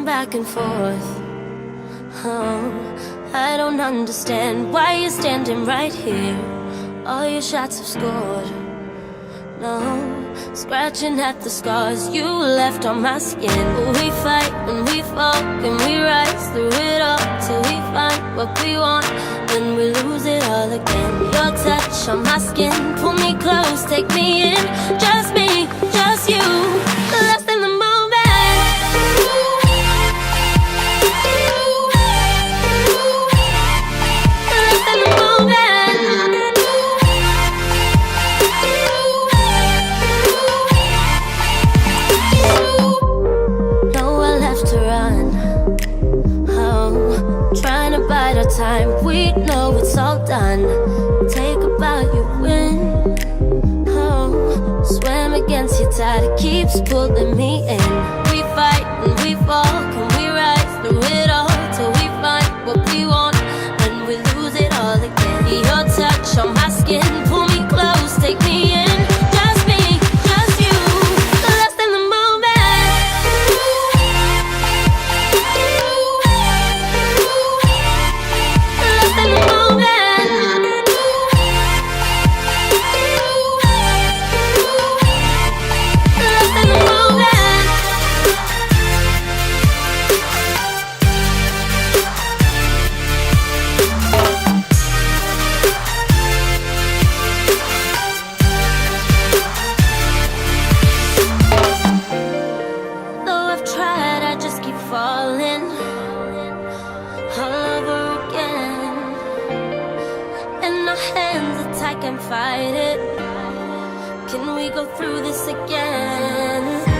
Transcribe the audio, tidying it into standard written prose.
going back and forth. Oh, I don't understand why you're standing right here. All your shots have scored. No, scratching at the scars you left on my skin. We fight and we fall and we rise through it all till we find what we want. Then we lose it all again. Your touch on my skin, pull me close, take me in. Just me, just you, lost in the moment. Lost in the moment. Nowhere left to run. Oh, trying to bide our time. We know it's all done. Take a bow, you win. Oh, swam against your tide, it keeps pulling me in. We fight and we fall, can we rise through it all till we find what we want, and we lose it all again. Your touch on my skin, pull me close, take me in. Just me, just you, lost in the moment. Lost in the moment. Lost in the moment. Though I've tried, I just keep falling all over again. And our hands are tight, can't fight it. Can we go through this again?